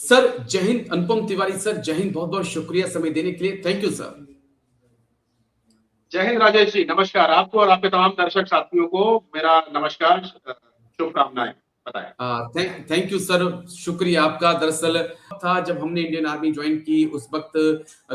Sir जय हिंद। अनुपम Tiwari sir, जय हिंद। बहुत बहुत शुक्रिया समय देने के लिए। Thank you sir. जय हिंद राजेश जी, नमस्कार आपको और आपके तमाम दर्शक साथियों को मेरा नमस्कार, शुभकामनाएं। बताएं। थैंक यू सर, शुक्रिया आपका। दरअसल था जब हमने इंडियन आर्मी ज्वाइन की, उस वक्त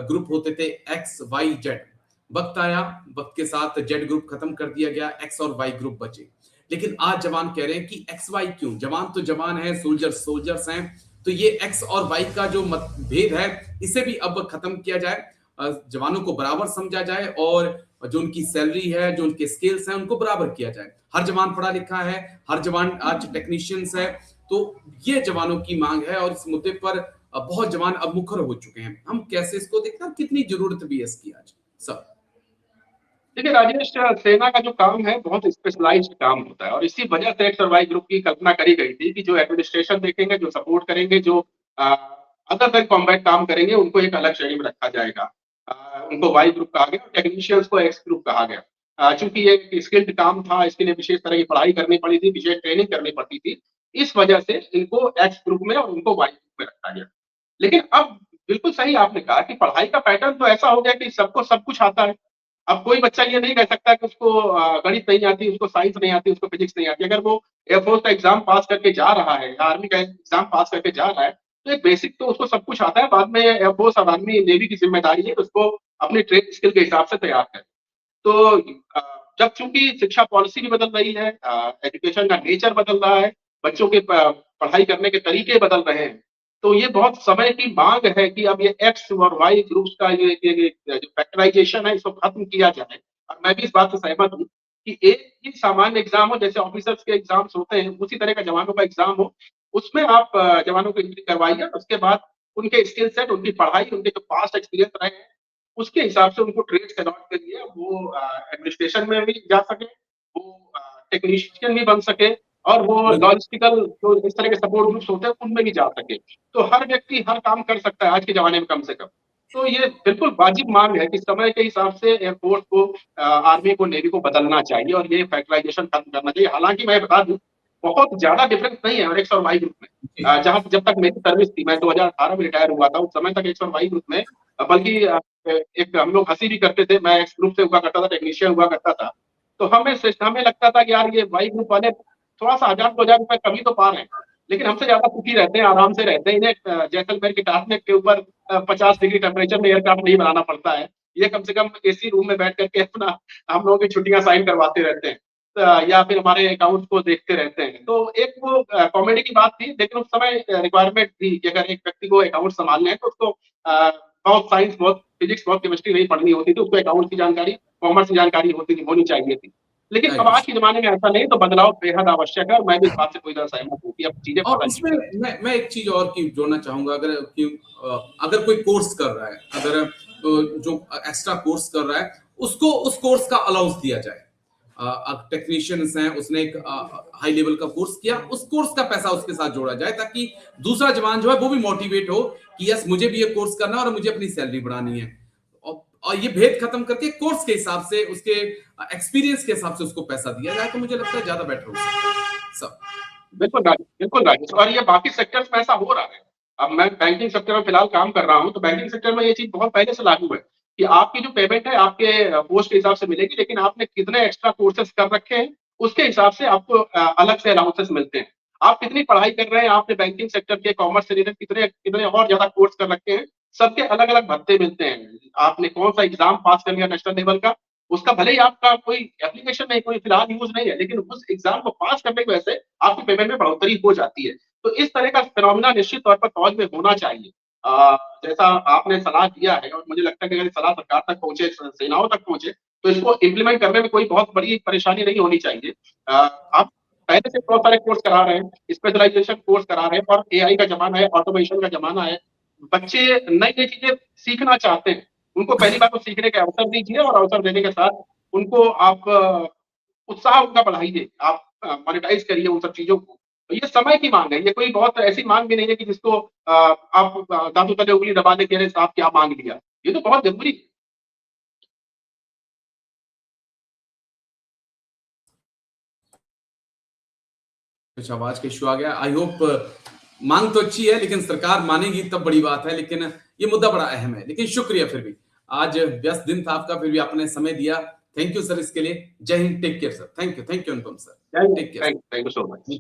ग्रुप होते थे एक्स वाई जेड। वक्त आया, वक्त के साथ जेड ग्रुप खत्म कर दिया गया, एक्स और वाई ग्रुप बचे। लेकिन आज जवान कह रहे हैं कि एक्स वाई क्यों, जवान तो जवान है, सोल्जर्स सोल्जर्स हैं। तो ये एक्स और वाई का जो मतभेद है, इसे भी अब खत्म किया जाए, जवानों को बराबर समझा जाए और जो उनकी सैलरी है, जो उनके स्किल्स हैं, उनको बराबर किया जाए। हर जवान पढ़ा लिखा है, हर जवान आज टेक्नीशियंस है। तो ये जवानों की मांग है और इस मुद्दे पर बहुत जवान अब मुखर हो चुके हैं। हम कैसे इसको देखते हैं, कितनी जरूरत भी है इसकी आज सब। देखिए राजेश, सेना का जो काम है बहुत स्पेशलाइज्ड काम होता है और इसी वजह से एक्स और वाई ग्रुप की कल्पना करी गई थी कि जो एडमिनिस्ट्रेशन देखेंगे, जो सपोर्ट करेंगे, जो अदर देन कॉम्बैट काम करेंगे, उनको एक अलग श्रेणी में रखा जाएगा। उनको वाई ग्रुप कहा गया और टेक्नीशियंस को एक्स ग्रुप कहा गया। चूंकि ये एक स्किल्ड काम था, इसके लिए विशेष तरह की पढ़ाई करनी पड़ी थी, विशेष ट्रेनिंग करनी पड़ती थी। इस वजह से इनको एक्स ग्रुप में और उनको वाई ग्रुप में रखा गया। लेकिन अब बिल्कुल सही आपने कहा कि पढ़ाई का पैटर्न तो ऐसा हो गया कि सबको सब कुछ आता है। अब कोई बच्चा ये नहीं कह सकता कि उसको गणित नहीं आती, उसको साइंस नहीं आती, उसको फिजिक्स नहीं आती। अगर वो एयरफोर्स का एग्जाम पास करके जा रहा है या आर्मी का एग्जाम पास करके जा रहा है, तो एक बेसिक तो उसको सब कुछ आता है। बाद में एयरफोर्स और आर्मी नेवी की जिम्मेदारी है कि उसको अपनी ट्रेड स्किल के हिसाब से तैयार करें। तो जब चूंकि शिक्षा पॉलिसी भी बदल रही है, एजुकेशन का नेचर बदल रहा है, बच्चों के पढ़ाई करने के तरीके बदल रहे हैं, तो ये बहुत समय की मांग है कि अब ये एक्स और वाई ग्रुप्स का ये जो फैक्टराइजेशन है, इसको खत्म किया जाए। और मैं भी इस बात से सहमत हूँ कि एक ही सामान्य एग्जाम हो, जैसे ऑफिसर्स के एग्जाम्स होते हैं, उसी तरह का जवानों का एग्जाम हो। उसमें आप जवानों को एंट्री करवाइए, उसके बाद उनके स्किल सेट, उनकी पढ़ाई, उनके जो पास्ट एक्सपीरियंस रहे हैं, उसके हिसाब से उनको ट्रेड अलॉट करिए। वो एडमिनिस्ट्रेशन में भी जा सके, वो टेक्नीशियन भी बन सके और वो लॉजिस्टिकल जो इस तरह के सपोर्ट ग्रुप्स होते हैं उनमें भी जा सके। तो हर व्यक्ति हर काम कर सकता है आज के जमाने में, कम से कम। तो ये बिल्कुल वाजिब मांग है कि समय के हिसाब से एयरफोर्स को, आर्मी को, नेवी को बदलना चाहिए और ये फैक्टराइजेशन खत्म करना चाहिए। हालांकि मैं बता दूं, बहुत ज्यादा डिफरेंस नहीं है एक्स और वाई ग्रुप में। जहां जब तक मेरी सर्विस थी, मैं 2018 में रिटायर हुआ था, उस समय तक एक्स और वाई ग्रुप में बल्कि एक हम लोग हंसी भी करते थे। मैं एक्स ग्रुप से हुआ करता था, टेक्नीशियन हुआ करता था। तो हमें लगता था कि यार ये वाई ग्रुप वाले थोड़ा सा 1000-2000 रुपए कमी तो पा रहे हैं, लेकिन हमसे ज्यादा सुखी रहते हैं, आराम से रहते हैं। इन्हें जैसलमेर के टाटनेक के ऊपर 50 डिग्री टेम्परेचर में एयरक्राफ्ट नहीं बनाना पड़ता है। ये कम से कम एसी रूम में बैठ करके अपना हम लोगों की छुट्टियां साइन करवाते रहते हैं। या फिर हमारे अकाउंट्स को देखते रहते हैं। तो एक वो कॉमेडी की बात थी, लेकिन उस समय रिक्वायरमेंट थी कि अगर एक व्यक्ति को अकाउंट संभालने हैं तो उसको बहुत साइंस, बहुत फिजिक्स, बहुत केमिस्ट्री नहीं पढ़नी होती थी, उसको अकाउंट की जानकारी, कॉमर्स की जानकारी होनी चाहिए थी। लेकिन अब आज के जमाने में ऐसा नहीं, तो बदलाव बेहद आवश्यक है और मैं भी इस बात से पूरी तरह सहमत हूँ कि अब चीजें और बदल इसमें चुकी मैं एक चीज और की जोड़ना चाहूंगा। अगर कोई कोर्स कर रहा है, अगर जो एक्स्ट्रा कोर्स कर रहा है, उसको उस कोर्स का अलाउंस दिया जाए। टेक्नीशियंस हैं, उसने एक हाई लेवल का कोर्स किया, उस कोर्स का पैसा उसके साथ जोड़ा जाए, ताकि दूसरा जवान जो है वो भी मोटिवेट हो कि यस, मुझे भी ये कोर्स करना है और मुझे अपनी सैलरी बढ़ानी है। और ये भेद खत्म करके कोर्स के हिसाब से, उसके एक्सपीरियंस के हिसाब से उसको पैसा दिया जाए, तो मुझे लगता है ज्यादा बेटर हो सकता है सब। है। बिल्कुल राजेश, और ये बाकी सेक्टर्स में ऐसा हो रहा है। अब मैं बैंकिंग सेक्टर में फिलहाल काम कर रहा हूँ, तो बैंकिंग सेक्टर में ये चीज बहुत पहले से लागू है कि आपकी जो पेमेंट है आपके पोस्ट के हिसाब से मिलेगी, लेकिन आपने कितने एक्स्ट्रा कोर्सेज कर रखे हैं उसके हिसाब से आपको अलग से अलाउंसेस मिलते हैं। आप कितनी पढ़ाई कर रहे हैं, आपने बैंकिंग सेक्टर के, कॉमर्स से रिलेटेड कितने कितने और ज्यादा कोर्स कर रखे हैं, सबके अलग अलग भत्ते मिलते हैं। आपने कौन सा एग्जाम पास कर लिया नेशनल लेवल का, उसका भले ही आपका कोई एप्लीकेशन नहीं, कोई फिलहाल यूज नहीं है, लेकिन उस एग्जाम को पास करने की वजह से आपकी पेमेंट में बढ़ोतरी हो जाती है। तो इस तरह का फिनोमिना निश्चित तौर पर फौज में होना चाहिए। जैसा आपने सलाह दिया है, और मुझे लगता है कि अगर सलाह सरकार तक पहुंचे, सेनाओं तक पहुंचे, तो इसको इम्प्लीमेंट करने में कोई बहुत बड़ी परेशानी नहीं होनी चाहिए। आप पहले से बहुत सारे कोर्स करा रहे हैं, स्पेशलाइजेशन कोर्स करा रहे हैं, और एआई का जमाना है, ऑटोमेशन का जमाना है। बच्चे नई नई चीजें सीखना चाहते हैं, उनको पहली बार तो सीखने का अवसर दीजिए, और अवसर देने के साथ उनको आप उत्साह उनका बढ़ाइए, आप मोनेटाइज करिए उन सब चीजों को। तो ये समय की मांग है, ये कोई बहुत ऐसी मांग भी नहीं है कि जिसको आप दांतों तले उंगली दबा दे के साहब क्या मांग लिया। ये तो बहुत जरूरी है। कुछ आवाज का इशू आ गया, आई होप मांग तो अच्छी है, लेकिन सरकार मानेगी तब बड़ी बात है। लेकिन ये मुद्दा बड़ा अहम है। लेकिन शुक्रिया फिर भी, आज व्यस्त दिन था आपका, फिर भी आपने समय दिया। थैंक यू सर इसके लिए। जय हिंद, take care sir. Thank you Anupam sir. Take care. Thank you so much.